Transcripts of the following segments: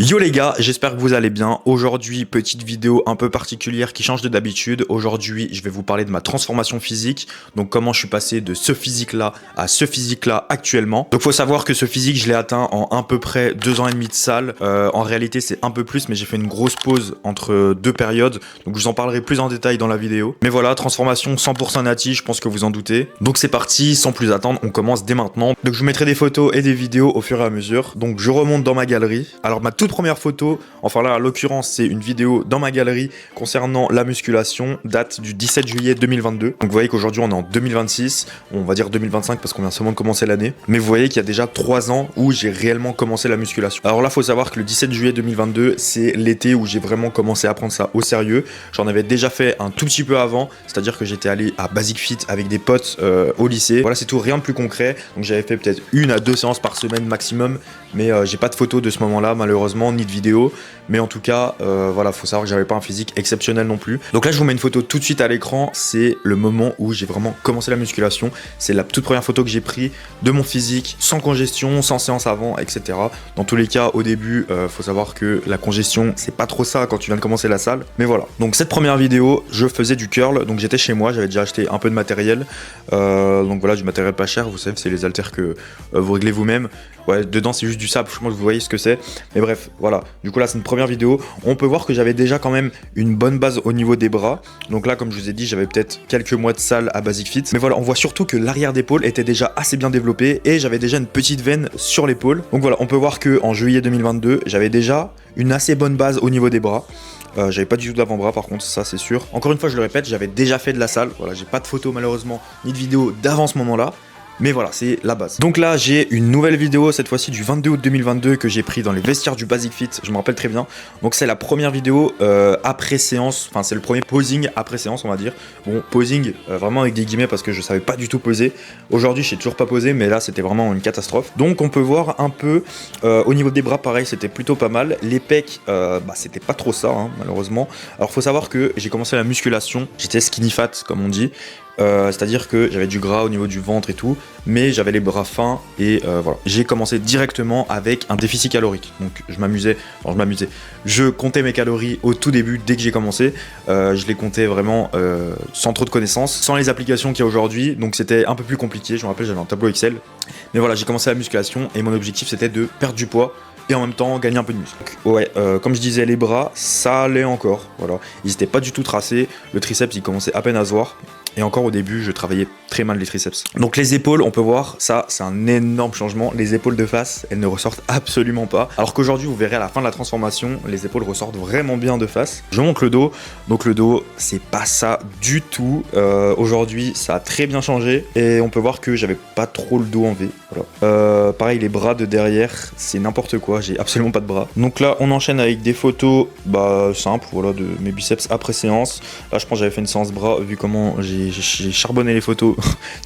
Yo les gars, j'espère que vous allez bien. Aujourd'hui, petite vidéo un peu particulière qui change de d'habitude. Aujourd'hui, je vais vous parler de ma transformation physique. Donc comment je suis passé de ce physique-là à ce physique-là actuellement. Donc faut savoir que ce physique, je l'ai atteint en à peu près 2 ans et demi de salle. En réalité, c'est un peu plus, mais j'ai fait une grosse pause entre deux périodes. Donc je vous en parlerai plus en détail dans la vidéo. Mais voilà, transformation 100% native, je pense que vous en doutez. Donc c'est parti, sans plus attendre, on commence dès maintenant. Donc je vous mettrai des photos et des vidéos au fur et à mesure. Donc je remonte dans ma galerie. Alors ma toute première photo, enfin là, en l'occurrence, c'est une vidéo dans ma galerie concernant la musculation, date du 17 juillet 2022. Donc vous voyez qu'aujourd'hui, on est en 2026, on va dire 2025 parce qu'on vient seulement de commencer l'année. Mais vous voyez qu'il y a déjà 3 ans où j'ai réellement commencé la musculation. Alors là, faut savoir que le 17 juillet 2022, c'est l'été où j'ai vraiment commencé à prendre ça au sérieux. J'en avais déjà fait un tout petit peu avant, c'est-à-dire que j'étais allé à Basic Fit avec des potes au lycée. Voilà, c'est tout, rien de plus concret. Donc j'avais fait peut-être 1 à 2 séances par semaine maximum, mais j'ai pas de photos de ce moment-là, malheureusement, ni de vidéos. Mais en tout cas, voilà, faut savoir que j'avais pas un physique exceptionnel non plus. Donc là, je vous mets une photo tout de suite à l'écran. C'est le moment où j'ai vraiment commencé la musculation. C'est la toute première photo que j'ai prise de mon physique, sans congestion, sans séance avant, etc. Dans tous les cas, au début, faut savoir que la congestion, c'est pas trop ça quand tu viens de commencer la salle. Mais voilà. Donc cette première vidéo, je faisais du curl. Donc j'étais chez moi, j'avais déjà acheté un peu de matériel. Donc voilà, du matériel pas cher. Vous savez, c'est les haltères que vous réglez vous-même. Ouais, dedans c'est juste du sable, je pense que vous voyez ce que c'est. Mais bref, voilà. Du coup là c'est une première vidéo. On peut voir que j'avais déjà quand même une bonne base au niveau des bras. Donc là, comme je vous ai dit, j'avais peut-être quelques mois de salle à Basic Fit. Mais voilà, on voit surtout que l'arrière d'épaule était déjà assez bien développé et j'avais déjà une petite veine sur l'épaule. Donc voilà, on peut voir que en juillet 2022, j'avais déjà une assez bonne base au niveau des bras. J'avais pas du tout d'avant-bras par contre, ça c'est sûr. Encore une fois, je le répète, j'avais déjà fait de la salle. Voilà, j'ai pas de photos malheureusement, ni de vidéos d'avant ce moment-là. Mais voilà, c'est la base. Donc là, j'ai une nouvelle vidéo, cette fois-ci du 22 août 2022, que j'ai pris dans les vestiaires du Basic Fit, je me rappelle très bien. Donc c'est la première vidéo après séance, enfin c'est le premier posing après séance, on va dire. Bon, posing, vraiment avec des guillemets parce que je savais pas du tout poser. Aujourd'hui, je sais toujours pas poser, mais là, c'était vraiment une catastrophe. Donc on peut voir un peu, au niveau des bras, pareil, c'était plutôt pas mal. Les pecs, c'était pas trop ça, hein, malheureusement. Alors faut savoir que j'ai commencé la musculation, j'étais skinny fat, comme on dit. C'est-à-dire que j'avais du gras au niveau du ventre et tout, mais j'avais les bras fins et voilà. J'ai commencé directement avec un déficit calorique. Donc je comptais mes calories au tout début dès que j'ai commencé. Je les comptais vraiment sans trop de connaissances, sans les applications qu'il y a aujourd'hui. Donc c'était un peu plus compliqué. Je me rappelle, j'avais un tableau Excel. Mais voilà, j'ai commencé la musculation et mon objectif c'était de perdre du poids et en même temps gagner un peu de muscle. Donc, ouais, comme je disais, les bras, ça allait encore. Voilà, ils n'étaient pas du tout tracés. Le triceps, il commençait à peine à se voir. Et encore au début, je travaillais très mal les triceps. Donc les épaules, on peut voir, ça c'est un énorme changement. Les épaules de face, elles ne ressortent absolument pas. Alors qu'aujourd'hui, vous verrez à la fin de la transformation, les épaules ressortent vraiment bien de face. Je monte le dos. Donc le dos, c'est pas ça du tout. Aujourd'hui, ça a très bien changé. Et on peut voir que j'avais pas trop le dos en V. Voilà. Pareil, les bras de derrière, c'est n'importe quoi. J'ai absolument pas de bras. Donc là, on enchaîne avec des photos simples, voilà, de mes biceps après séance. Là, je pense que j'avais fait une séance bras, vu comment j'ai charbonné les photos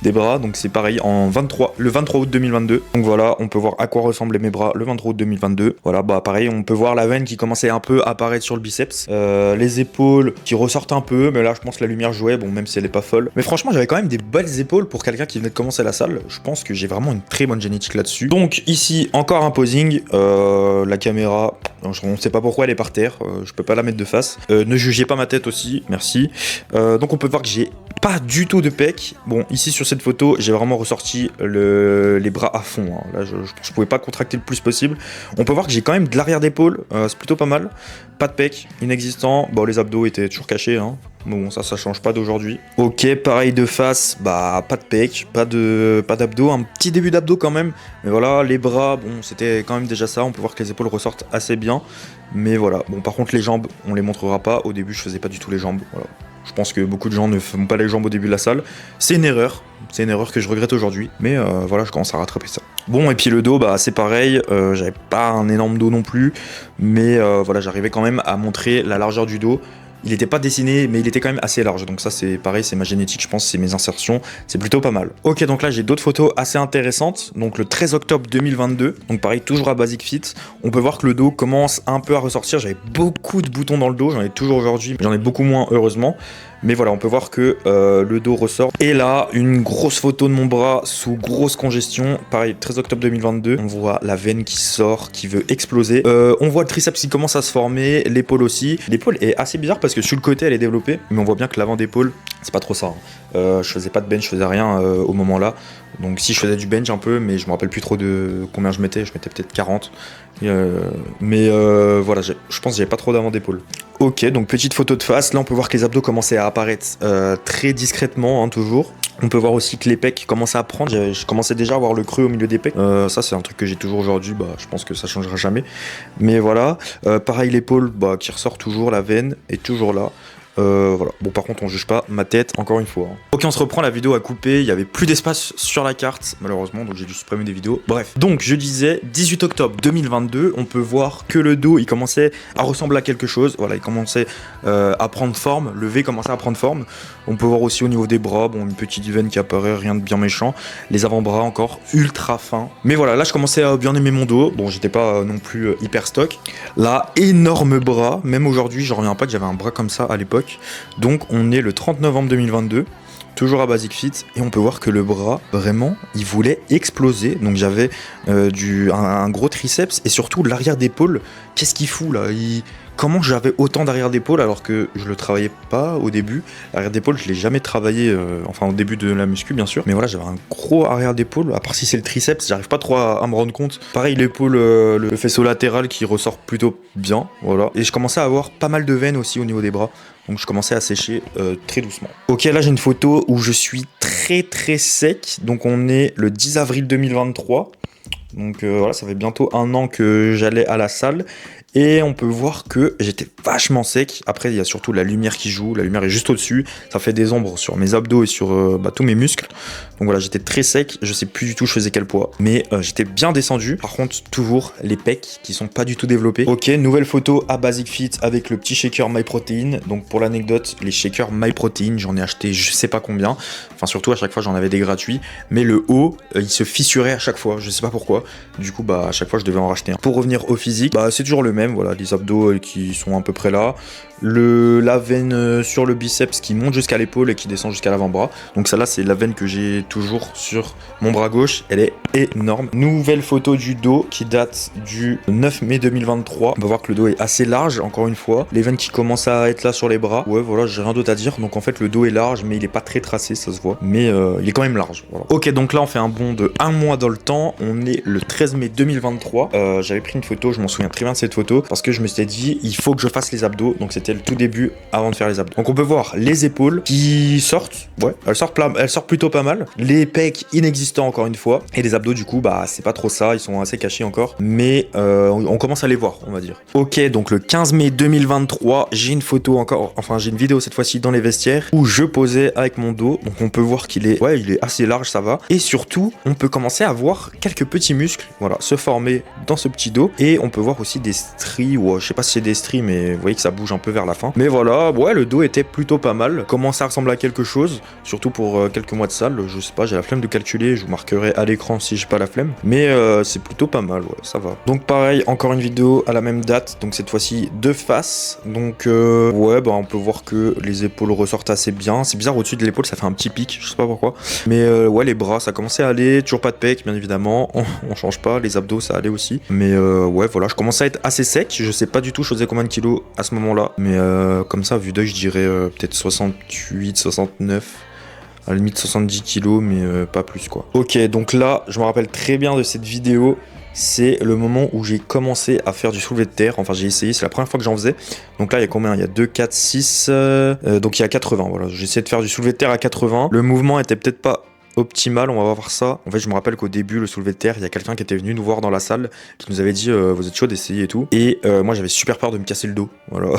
des bras. Donc c'est pareil, le 23 août 2022. Donc voilà, on peut voir à quoi ressemblaient mes bras le 23 août 2022. Voilà, pareil, on peut voir la veine qui commençait un peu à apparaître sur le biceps. Les épaules qui ressortent un peu, mais là, je pense que la lumière jouait, bon, même si elle est pas folle. Mais franchement, j'avais quand même des belles épaules pour quelqu'un qui venait de commencer la salle. Je pense que j'ai vraiment une très bonne génétique là-dessus. Donc ici, encore un posing. La caméra, on ne sait pas pourquoi elle est par terre. Je peux pas la mettre de face. Ne jugez pas ma tête aussi, merci. Donc on peut voir que j'ai pas du tout de pec. Bon, ici sur cette photo, j'ai vraiment ressorti les bras à fond. Hein. Là, je pouvais pas contracter le plus possible. On peut voir que j'ai quand même de l'arrière d'épaule. C'est plutôt pas mal. Pas de pec, inexistant. Bon, les abdos étaient toujours cachés. Hein. Bon, ça change pas d'aujourd'hui. Ok, pareil de face, pas de pec, pas d'abdos, un petit début d'abdos quand même. Mais voilà, les bras, bon, c'était quand même déjà ça. On peut voir que les épaules ressortent assez bien. Mais voilà, bon, par contre, les jambes, on les montrera pas. Au début, je faisais pas du tout les jambes. Voilà. Je pense que beaucoup de gens ne font pas les jambes au début de la salle. C'est une erreur que je regrette aujourd'hui. Mais voilà, je commence à rattraper ça. Bon, et puis le dos, c'est pareil. J'avais pas un énorme dos non plus. Mais voilà, j'arrivais quand même à montrer la largeur du dos. il était pas dessiné, mais il était quand même assez large. Donc ça, c'est pareil, c'est ma génétique, je pense, c'est mes insertions, c'est plutôt pas mal. Ok, donc là, j'ai d'autres photos assez intéressantes. Donc le 13 octobre 2022, donc pareil, toujours à Basic Fit, on peut voir que le dos commence un peu à ressortir. J'avais beaucoup de boutons dans le dos, j'en ai toujours aujourd'hui, mais j'en ai beaucoup moins, heureusement. Mais voilà, on peut voir que le dos ressort. Et là, une grosse photo de mon bras sous grosse congestion. Pareil, 13 octobre 2022. On voit la veine qui sort, qui veut exploser. On voit le triceps qui commence à se former, l'épaule aussi. L'épaule est assez bizarre parce que sur le côté, elle est développée. Mais on voit bien que l'avant d'épaule, c'est pas trop ça. Je faisais pas de bench, je faisais rien au moment là. Donc si je faisais du bench un peu, mais je me rappelle plus trop de combien je mettais peut-être 40. Voilà, je pense que j'avais pas trop d'avant d'épaule. Ok, donc petite photo de face. Là, on peut voir que les abdos commençaient à apparaître très discrètement, hein, toujours. On peut voir aussi que les pecs commençaient à prendre. Je commençais déjà à avoir le creux au milieu des pecs. Ça, c'est un truc que j'ai toujours aujourd'hui. Bah, je pense que ça changera jamais. Mais voilà. Pareil, l'épaule qui ressort toujours. La veine est toujours là. Voilà. Bon, par contre, on juge pas ma tête, encore une fois. Hein. Ok, on se reprend, la vidéo a coupé, il y avait plus d'espace sur la carte, malheureusement, donc j'ai dû supprimer des vidéos. Bref, donc je disais, 18 octobre 2022, on peut voir que le dos, il commençait à ressembler à quelque chose. Voilà, il commençait à prendre forme, le V commençait à prendre forme. On peut voir aussi au niveau des bras, bon, une petite veine qui apparaît, rien de bien méchant. Les avant-bras encore ultra fins. Mais voilà, là, je commençais à bien aimer mon dos. Bon, j'étais pas non plus hyper stock. Là, énorme bras, même aujourd'hui, je reviens pas que j'avais un bras comme ça à l'époque. Donc on est le 30 novembre 2022, toujours à Basic Fit, et on peut voir que le bras, vraiment, il voulait exploser. Donc j'avais un gros triceps, et surtout l'arrière d'épaule. Qu'est-ce qu'il fout là? Comment j'avais autant d'arrière d'épaule alors que je le travaillais pas au début? L'arrière d'épaule, je l'ai jamais travaillé, enfin au début de la muscu bien sûr, mais voilà, j'avais un gros arrière d'épaule, à part si c'est le triceps, j'arrive pas trop à me rendre compte. Pareil, l'épaule, le faisceau latéral qui ressort plutôt bien, voilà. Et je commençais à avoir pas mal de veines aussi au niveau des bras, donc je commençais à sécher très doucement. Ok, là j'ai une photo où je suis très sec, donc on est le 10 avril 2023. Donc voilà, ça fait bientôt un an que j'allais à la salle. Et on peut voir que j'étais vachement sec. Après, il y a surtout la lumière qui joue. La lumière est juste au-dessus. Ça fait des ombres sur mes abdos et sur tous mes muscles. Donc voilà, j'étais très sec. Je sais plus du tout je faisais quel poids. Mais j'étais bien descendu. Par contre, toujours les pecs qui sont pas du tout développés. Ok, nouvelle photo à Basic Fit avec le petit shaker MyProtein. Donc pour l'anecdote, les shakers MyProtein, j'en ai acheté je sais pas combien. Enfin, surtout à chaque fois, j'en avais des gratuits. Mais le haut, il se fissurait à chaque fois. Je sais pas pourquoi. Du coup, à chaque fois, je devais en racheter un. Pour revenir au physique, c'est toujours le même. Voilà, les abdos qui sont à peu près là. La veine sur le biceps qui monte jusqu'à l'épaule et qui descend jusqu'à l'avant-bras. Donc celle-là, c'est la veine que j'ai toujours sur mon bras gauche. Elle est énorme. Nouvelle photo du dos qui date du 9 mai 2023. On va voir que le dos est assez large, encore une fois. Les veines qui commencent à être là sur les bras. Ouais, voilà, j'ai rien d'autre à dire. Donc en fait, le dos est large, mais il est pas très tracé, ça se voit. Mais il est quand même large. Voilà. Ok, donc là, on fait un bond de 1 mois dans le temps. On est le 13 mai 2023. J'avais pris une photo, je m'en souviens très bien de cette photo, parce que je me suis dit, il faut que je fasse les abdos. Donc c'était le tout début avant de faire les abdos. Donc on peut voir les épaules qui sortent. Ouais, elles sortent plutôt pas mal. Les pecs inexistants encore une fois. Et les abdos du coup, c'est pas trop ça. Ils sont assez cachés encore. Mais on commence à les voir, on va dire. Ok, donc le 15 mai 2023, j'ai une photo encore. Enfin, j'ai une vidéo cette fois-ci dans les vestiaires où je posais avec mon dos. Donc on peut voir qu'il est, il est assez large, ça va. Et surtout, on peut commencer à voir quelques petits muscles, voilà, se former dans ce petit dos. Et on peut voir aussi des stries, ou je sais pas si c'est des stries, mais vous voyez que ça bouge un peu vers la fin. Mais voilà, ouais, le dos était plutôt pas mal. Comment ça ressemble à quelque chose, surtout pour quelques mois de salle, je sais pas, j'ai la flemme de calculer, je vous marquerai à l'écran si j'ai pas la flemme. Mais c'est plutôt pas mal, ouais, ça va. Donc pareil, encore une vidéo à la même date, donc cette fois-ci de face. Donc ouais, on peut voir que les épaules ressortent assez bien. C'est bizarre, au-dessus de l'épaule, ça fait un petit pic, je sais pas pourquoi. Mais ouais, les bras, ça commençait à aller, toujours pas de pec, bien évidemment. On change pas, les abdos, ça allait aussi. Mais ouais, voilà, je commençais à être assez sec. Je sais pas du tout, je faisais combien de kilos à ce moment-là. Mais comme ça, vu d'œil, je dirais peut-être 68, 69. À la limite 70 kilos, mais pas plus quoi. Ok, donc là, je me rappelle très bien de cette vidéo. C'est le moment où j'ai commencé à faire du soulevé de terre. Enfin, j'ai essayé, c'est la première fois que j'en faisais. Donc là, il y a combien? Il y a 2, 4, 6. Donc il y a 80. Voilà, j'ai essayé de faire du soulevé de terre à 80. Le mouvement était peut-être pas optimale, on va voir ça. En fait, je me rappelle qu'au début, le soulevé de terre, il y a quelqu'un qui était venu nous voir dans la salle, qui nous avait dit vous êtes chaud d'essayer et tout. Et moi, j'avais super peur de me casser le dos. Voilà.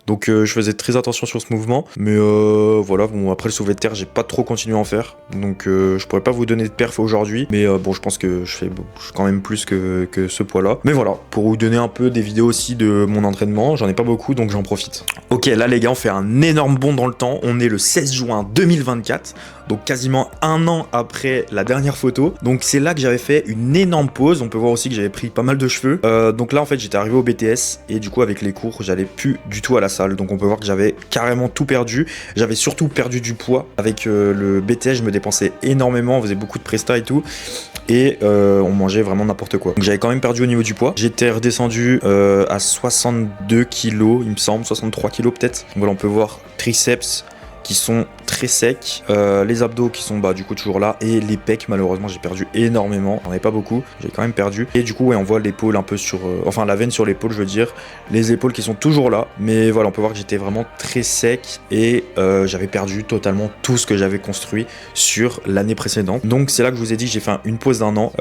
Donc, je faisais très attention sur ce mouvement. Mais voilà, bon, après le soulevé de terre, j'ai pas trop continué à en faire. Donc, je pourrais pas vous donner de perf aujourd'hui. Mais bon, je pense que je fais quand même plus que ce poids-là. Mais voilà, pour vous donner un peu des vidéos aussi de mon entraînement, j'en ai pas beaucoup, donc j'en profite. Ok, là les gars, on fait un énorme bond dans le temps. On est le 16 juin 2024, donc quasiment un an après la dernière photo. Donc c'est là que j'avais fait une énorme pause. On peut voir aussi que j'avais pris pas mal de cheveux. Donc là en fait j'étais arrivé au BTS et du coup avec les cours j'allais plus du tout à la salle. Donc on peut voir que j'avais carrément tout perdu. J'avais surtout perdu du poids. Avec le BTS je me dépensais énormément, on faisait beaucoup de presta et tout. Et on mangeait vraiment n'importe quoi. Donc j'avais quand même perdu au niveau du poids. J'étais redescendu à 62 kilos, il me semble, 63 kilos peut-être. Donc voilà, on peut voir triceps qui sont très secs, les abdos qui sont du coup toujours là, et les pecs malheureusement j'ai perdu énormément, j'en ai pas beaucoup, j'ai quand même perdu, et du coup ouais on voit l'épaule un peu sur, enfin la veine sur l'épaule je veux dire, les épaules qui sont toujours là, mais voilà on peut voir que j'étais vraiment très sec, et j'avais perdu totalement tout ce que j'avais construit sur l'année précédente. Donc c'est là que je vous ai dit que j'ai fait une pause d'1 an,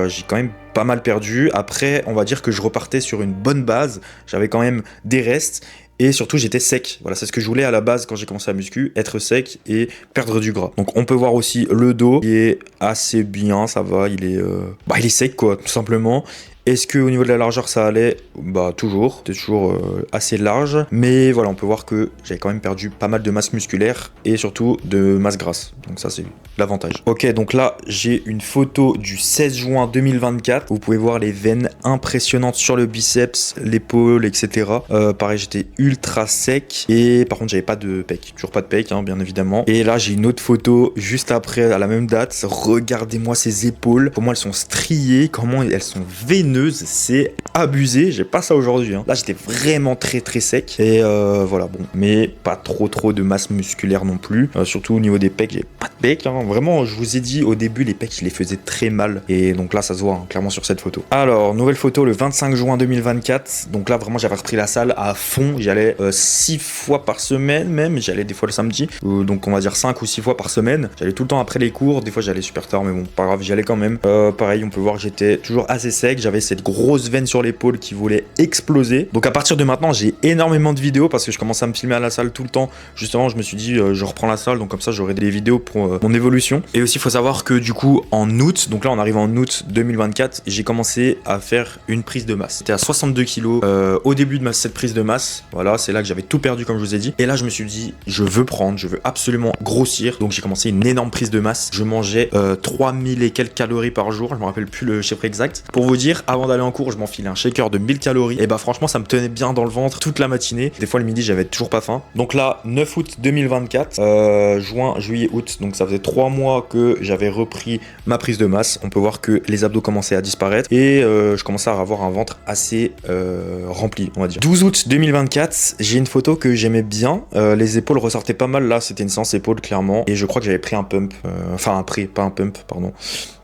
j'ai quand même pas mal perdu. Après on va dire que je repartais sur une bonne base, j'avais quand même des restes, et surtout j'étais sec. Voilà, c'est ce que je voulais à la base quand j'ai commencé à muscu, être sec et perdre du gras. Donc on peut voir aussi le dos qui est assez bien, ça va, il est sec quoi, tout simplement. Est-ce que au niveau de la largeur ça allait? Toujours, c'était toujours assez large, mais voilà on peut voir que j'avais quand même perdu pas mal de masse musculaire et surtout de masse grasse, donc ça c'est l'avantage. Ok, donc là j'ai une photo du 16 juin 2024, vous pouvez voir les veines impressionnantes sur le biceps, l'épaule, etc. Pareil j'étais ultra sec, et par contre j'avais pas de pec, toujours pas de pec bien évidemment. Et là j'ai une autre photo juste après à la même date, regardez-moi ces épaules, comment elles sont striées, comment elles sont veineuses, c'est abusé, j'ai pas ça aujourd'hui. Là j'étais vraiment très sec, et voilà bon, mais pas trop de masse musculaire non plus, surtout au niveau des pecs, j'ai pas de pecs, vraiment je vous ai dit au début les pecs je les faisais très mal, et donc là ça se voit clairement sur cette photo. Alors nouvelle photo le 25 juin 2024, donc là vraiment j'avais repris la salle à fond, j'y allais 6 fois par semaine même, j'y allais des fois le samedi, donc on va dire 5 ou 6 fois par semaine, j'allais tout le temps après les cours, des fois j'allais super tard mais bon pas grave, j'y allais quand même. Pareil on peut voir que j'étais toujours assez sec, j'avais cette grosse veine sur l'épaule qui voulait exploser. Donc à partir de maintenant j'ai énormément de vidéos parce que je commence à me filmer à la salle tout le temps. Justement je me suis dit je reprends la salle, donc comme ça j'aurai des vidéos pour mon évolution. Et aussi il faut savoir que du coup en août, donc là on arrive en août 2024, j'ai commencé à faire une prise de masse. C'était à 62 kilos au début de cette prise de masse. Voilà, c'est là que j'avais tout perdu comme je vous ai dit. Et là je me suis dit je veux absolument grossir. Donc j'ai commencé une énorme prise de masse. Je mangeais 3000 et quelques calories par jour, je me rappelle plus le chiffre exact. Pour vous dire, avant d'aller en cours je m'enfilais un shaker de 1000 calories, et franchement ça me tenait bien dans le ventre toute la matinée. Des fois le midi j'avais toujours pas faim. Donc là 9 août 2024, juin, juillet, août, donc ça faisait 3 mois que j'avais repris ma prise de masse. On peut voir que les abdos commençaient à disparaître, et je commençais à avoir un ventre assez rempli on va dire. 12 août 2024, j'ai une photo que j'aimais bien, les épaules ressortaient pas mal, là c'était une séance épaule clairement, et je crois que j'avais pris un pump, pas un pump pardon,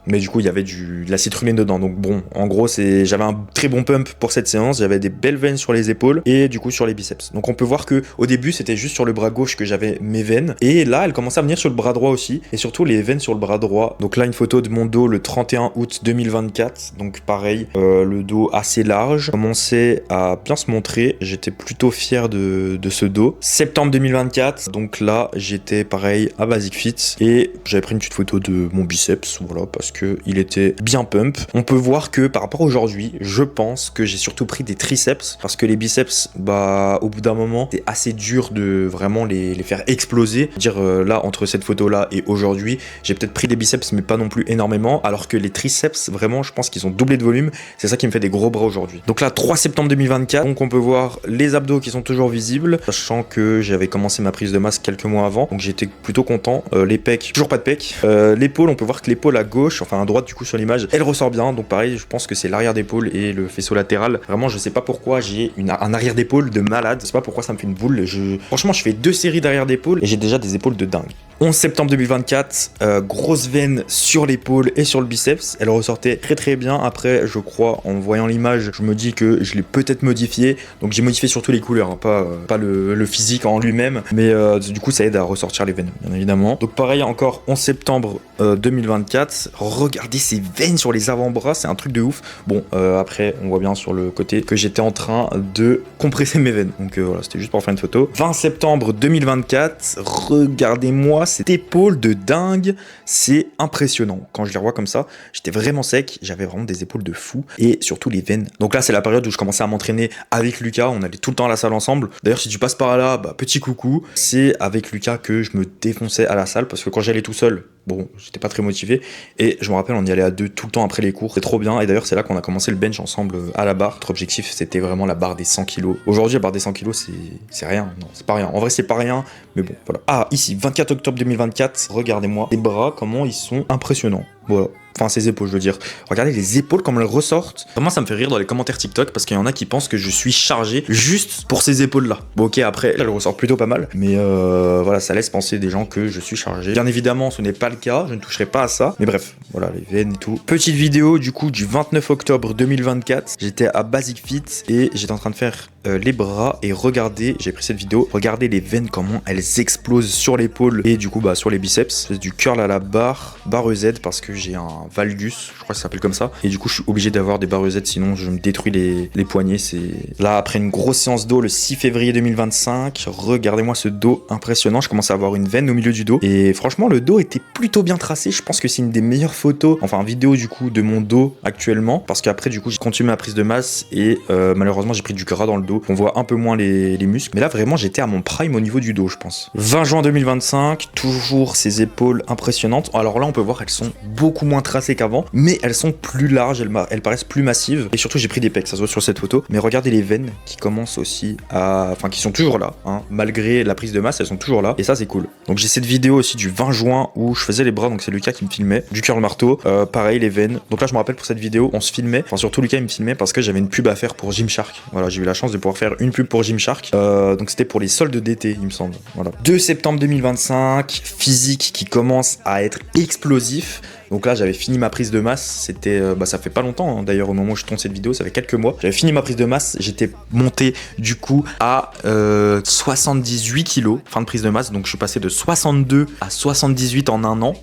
mais du coup il y avait de la citrulline dedans, donc bon en gros j'avais un très bon pump pour cette séance, j'avais des belles veines sur les épaules et du coup sur les biceps. Donc on peut voir que au début c'était juste sur le bras gauche que j'avais mes veines, et là elles commençaient à venir sur le bras droit aussi, et surtout les veines sur le bras droit. Donc là une photo de mon dos le 31 août 2024, donc pareil, le dos assez large, commençait à bien se montrer, j'étais plutôt fier de ce dos. Septembre 2024, donc là j'étais pareil à Basic Fit, et j'avais pris une petite photo de mon biceps, voilà, parce que il était bien pump. On peut voir que par rapport à aujourd'hui, je pense que j'ai surtout pris des triceps, parce que les biceps, au bout d'un moment, c'est assez dur de vraiment les faire exploser. Dire là, entre cette photo là et aujourd'hui, j'ai peut-être pris des biceps, mais pas non plus énormément, alors que les triceps, vraiment, je pense qu'ils ont doublé de volume. C'est ça qui me fait des gros bras aujourd'hui. Donc là, 3 septembre 2024, donc on peut voir les abdos qui sont toujours visibles, sachant que j'avais commencé ma prise de masse quelques mois avant, donc j'étais plutôt content. Les pecs, toujours pas de pecs. L'épaule, on peut voir que l'épaule à gauche, enfin à droite du coup sur l'image, elle ressort bien, donc pareil je pense que c'est l'arrière d'épaule et le faisceau latéral. Vraiment je sais pas pourquoi j'ai un arrière d'épaule de malade, je sais pas pourquoi ça me fait une boule. Franchement je fais 2 séries d'arrière d'épaule et j'ai déjà des épaules de dingue. 11 septembre 2024, grosse veine sur l'épaule et sur le biceps. Elle ressortait très très bien. Après, je crois, en voyant l'image, je me dis que je l'ai peut-être modifié. Donc j'ai modifié surtout les couleurs, hein, pas le physique en lui-même. Mais du coup, ça aide à ressortir les veines, bien évidemment. Donc pareil, encore 11 septembre 2024. Regardez ces veines sur les avant-bras, c'est un truc de ouf. Bon, après, on voit bien sur le côté que j'étais en train de compresser mes veines. Donc voilà, c'était juste pour faire une photo. 20 septembre 2024, regardez-moi cette épaule de dingue. C'est impressionnant. Quand je les revois comme ça, j'étais vraiment sec. J'avais vraiment des épaules de fou. Et surtout les veines. Donc là, c'est la période où je commençais à m'entraîner avec Lucas. On allait tout le temps à la salle ensemble. D'ailleurs, si tu passes par là, bah, petit coucou. C'est avec Lucas que je me défonçais à la salle. Parce que quand j'allais tout seul, bon, j'étais pas très motivé. Et je me rappelle, on y allait à deux tout le temps après les cours. C'est trop bien. Et d'ailleurs, c'est là qu'on a commencé le bench ensemble à la barre. Notre objectif, c'était vraiment la barre des 100 kilos. Aujourd'hui, la barre des 100 kilos, c'est rien. Non, c'est pas rien. En vrai, c'est pas rien. Mais bon, voilà. Ah, ici, 24 octobre 2024. Regardez-moi les bras, comment ils sont impressionnants. Voilà. Enfin, ses épaules, je veux dire. Regardez les épaules, comme elles ressortent. Vraiment, ça me fait rire dans les commentaires TikTok parce qu'il y en a qui pensent que je suis chargé juste pour ces épaules-là. Bon, ok, après, elles ressortent plutôt pas mal. Mais voilà, ça laisse penser des gens que je suis chargé. Bien évidemment, ce n'est pas le cas. Je ne toucherai pas à ça. Mais bref, voilà, les veines et tout. Petite vidéo, du coup, du 29 octobre 2024. J'étais à Basic Fit et j'étais en train de faire les bras. Et regardez, j'ai pris cette vidéo. Regardez les veines, comment elles explosent sur l'épaule et du coup, bah, sur les biceps. C'est du curl à la barre Z parce que j'ai un valgus, je crois que ça s'appelle comme ça. Et du coup, je suis obligé d'avoir des barres Z, sinon je me détruis les poignets. C'est là, après une grosse séance d'eau le 6 février 2025. Regardez-moi ce dos impressionnant. Je commence à avoir une veine au milieu du dos. Et franchement, le dos était plutôt bien tracé. Je pense que c'est une des meilleures photos, enfin vidéo du coup, de mon dos actuellement. Parce qu'après, du coup, j'ai continué ma prise de masse et malheureusement, j'ai pris du gras dans le dos. On voit un peu moins les muscles. Mais là, vraiment, j'étais à mon prime au niveau du dos, je pense. 20 juin 2025, toujours ces épaules impressionnantes. Alors là, on peut voir, elles sont beaucoup moins tracées qu'avant, mais elles sont plus larges, elles paraissent plus massives. Et surtout, j'ai pris des pecs, ça se voit sur cette photo. Mais regardez les veines qui commencent aussi à... Enfin, qui sont toujours là, hein. Malgré la prise de masse, elles sont toujours là. Et ça, c'est cool. Donc j'ai cette vidéo aussi du 20 juin où je faisais les bras, donc c'est Lucas qui me filmait. Du curl marteau, pareil, les veines. Donc là, je me rappelle pour cette vidéo, on se filmait. Enfin, surtout Lucas, il me filmait parce que j'avais une pub à faire pour Gymshark. Voilà, j'ai eu la chance de pouvoir faire une pub pour Gymshark. Donc c'était pour les soldes d'été, il me semble. Voilà. 2 septembre 2025, physique qui commence à être explosif. Donc là, j'avais fini ma prise de masse, c'était, ça fait pas longtemps, hein. D'ailleurs au moment où je tourne cette vidéo, ça fait quelques mois. J'avais fini ma prise de masse, j'étais monté du coup à 78 kilos, fin de prise de masse, donc je suis passé de 62 à 78 en un an,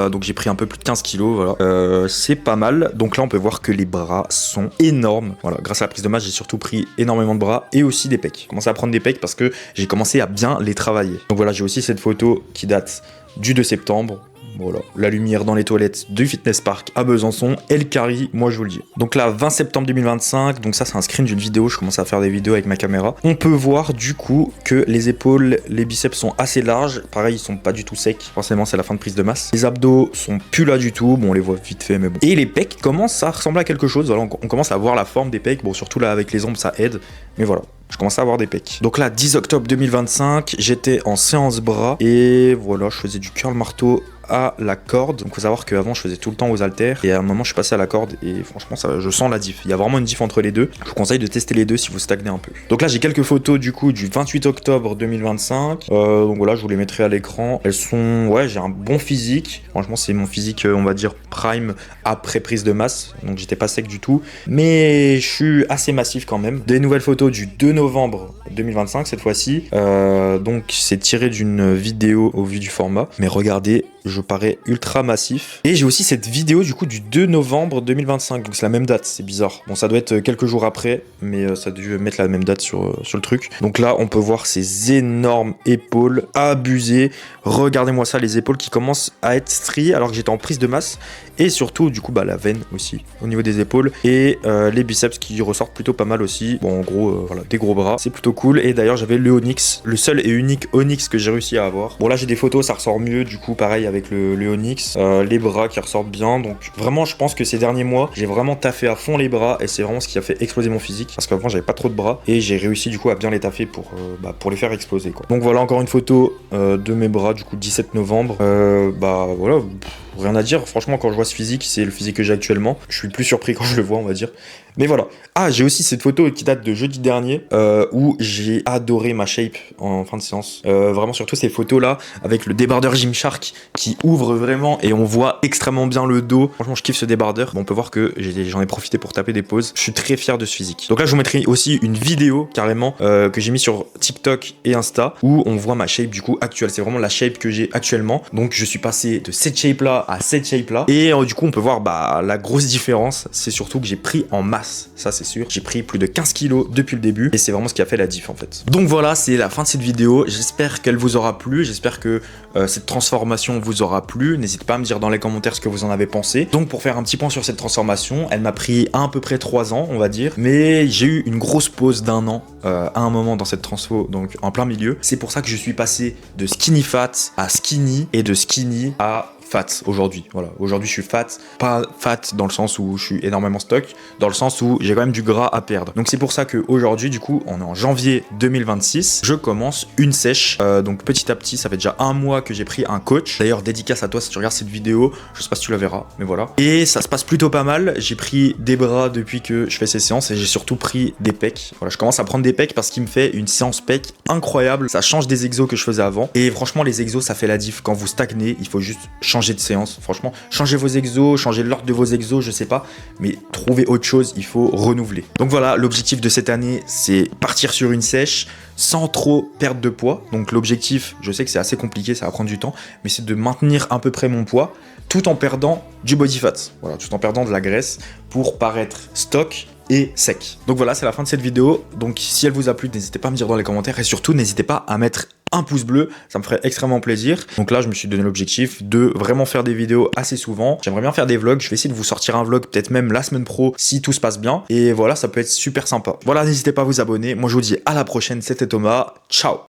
donc j'ai pris un peu plus de 15 kilos, voilà. C'est pas mal, donc là on peut voir que les bras sont énormes, voilà. Grâce à la prise de masse, j'ai surtout pris énormément de bras et aussi des pecs. J'ai commencé à prendre des pecs parce que j'ai commencé à bien les travailler. Donc voilà, j'ai aussi cette photo qui date du 2 septembre. Voilà, la lumière dans les toilettes du Fitness Park à Besançon, elle carry, moi je vous le dis. Donc là, 20 septembre 2025, donc ça c'est un screen d'une vidéo, je commence à faire des vidéos avec ma caméra. On peut voir du coup que les épaules, les biceps sont assez larges, pareil ils sont pas du tout secs, forcément c'est la fin de prise de masse. Les abdos sont plus là du tout, bon on les voit vite fait mais bon. Et les pecs commencent à ressembler à quelque chose, voilà, on commence à voir la forme des pecs, bon surtout là avec les ombres ça aide, mais voilà. Je commence à avoir des pecs. Donc là, 10 octobre 2025, j'étais en séance bras et voilà, je faisais du curl marteau à la corde. Donc faut savoir qu'avant je faisais tout le temps aux haltères et à un moment je suis passé à la corde et franchement ça, je sens la diff. Il y a vraiment une diff entre les deux. Je vous conseille de tester les deux si vous stagnez un peu. Donc là j'ai quelques photos du coup du 28 octobre 2025. Donc voilà, je vous les mettrai à l'écran. Elles sont, ouais, j'ai un bon physique. Franchement c'est mon physique on va dire prime après prise de masse. Donc j'étais pas sec du tout. Mais je suis assez massif quand même. Des nouvelles photos du 2 novembre 2025 cette fois-ci. Donc c'est tiré d'une vidéo au vu du format. Mais regardez, je parais ultra massif. Et j'ai aussi cette vidéo du coup du 2 novembre 2025. Donc c'est la même date, c'est bizarre. Bon ça doit être quelques jours après, mais ça a dû mettre la même date sur le truc. Donc là on peut voir ces énormes épaules abusées. Regardez-moi ça, les épaules qui commencent à être striées alors que j'étais en prise de masse. Et surtout du coup la veine aussi au niveau des épaules. Et les biceps qui ressortent plutôt pas mal aussi. Bon en gros voilà, des gros bras. C'est plutôt cool. Et d'ailleurs j'avais le Onyx, le seul et unique Onyx que j'ai réussi à avoir. Bon là j'ai des photos, ça ressort mieux du coup pareil avec le Onyx, les bras qui ressortent bien. Donc vraiment je pense que ces derniers mois j'ai vraiment taffé à fond les bras et c'est vraiment ce qui a fait exploser mon physique parce qu'avant j'avais pas trop de bras et j'ai réussi du coup à bien les taffer pour les faire exploser quoi. Donc voilà encore une photo de mes bras du coup 17 novembre. Voilà, rien à dire. Franchement, quand je vois ce physique, c'est le physique que j'ai actuellement. Je suis plus surpris quand je le vois, on va dire. Mais voilà. Ah, j'ai aussi cette photo qui date de jeudi dernier où j'ai adoré ma shape en fin de séance. Vraiment, surtout ces photos-là avec le débardeur Gymshark qui ouvre vraiment et on voit extrêmement bien le dos. Franchement, je kiffe ce débardeur. Bon, on peut voir que j'en ai profité pour taper des poses. Je suis très fier de ce physique. Donc là, je vous mettrai aussi une vidéo carrément que j'ai mis sur TikTok et Insta où on voit ma shape du coup actuelle. C'est vraiment la shape que j'ai actuellement. Donc, je suis passé de cette shape-là à cette shape-là. Et du coup, on peut voir la grosse différence. C'est surtout que j'ai pris en masse. Ça c'est sûr, j'ai pris plus de 15 kilos depuis le début et c'est vraiment ce qui a fait la diff en fait. Donc voilà, c'est la fin de cette vidéo, j'espère qu'elle vous aura plu, j'espère que cette transformation vous aura plu, n'hésitez pas à me dire dans les commentaires ce que vous en avez pensé. Donc pour faire un petit point sur cette transformation, elle m'a pris à peu près 3 ans on va dire, mais j'ai eu une grosse pause d'1 an à un moment dans cette transfo, donc en plein milieu. C'est pour ça que je suis passé de skinny fat à skinny et de skinny à fat aujourd'hui. Voilà, aujourd'hui je suis fat, pas fat dans le sens où je suis énormément stock, dans le sens où j'ai quand même du gras à perdre. Donc c'est pour ça qu'aujourd'hui, du coup, on est en janvier 2026, je commence une sèche. Donc petit à petit, ça fait déjà 1 mois que j'ai pris un coach. D'ailleurs, dédicace à toi si tu regardes cette vidéo, je sais pas si tu la verras, mais voilà. Et ça se passe plutôt pas mal. J'ai pris des bras depuis que je fais ces séances et j'ai surtout pris des pecs. Voilà, je commence à prendre des pecs parce qu'il me fait une séance pecs incroyable. Ça change des exos que je faisais avant. Et franchement, les exos, ça fait la diff. Quand vous stagnez, il faut juste changer de séance, franchement, changez vos exos, changez l'ordre de vos exos, je sais pas, mais trouvez autre chose, il faut renouveler. Donc voilà, l'objectif de cette année, c'est partir sur une sèche sans trop perdre de poids. Donc l'objectif, je sais que c'est assez compliqué, ça va prendre du temps, mais c'est de maintenir à peu près mon poids tout en perdant du body fat, voilà, tout en perdant de la graisse pour paraître stock et sec. Donc voilà, c'est la fin de cette vidéo. Donc si elle vous a plu, n'hésitez pas à me dire dans les commentaires et surtout n'hésitez pas à mettre un pouce bleu, ça me ferait extrêmement plaisir. Donc là, je me suis donné l'objectif de vraiment faire des vidéos assez souvent. J'aimerais bien faire des vlogs, je vais essayer de vous sortir un vlog peut-être même la semaine pro si tout se passe bien. Et voilà, ça peut être super sympa. Voilà, n'hésitez pas à vous abonner. Moi, je vous dis à la prochaine, c'était Thomas. Ciao!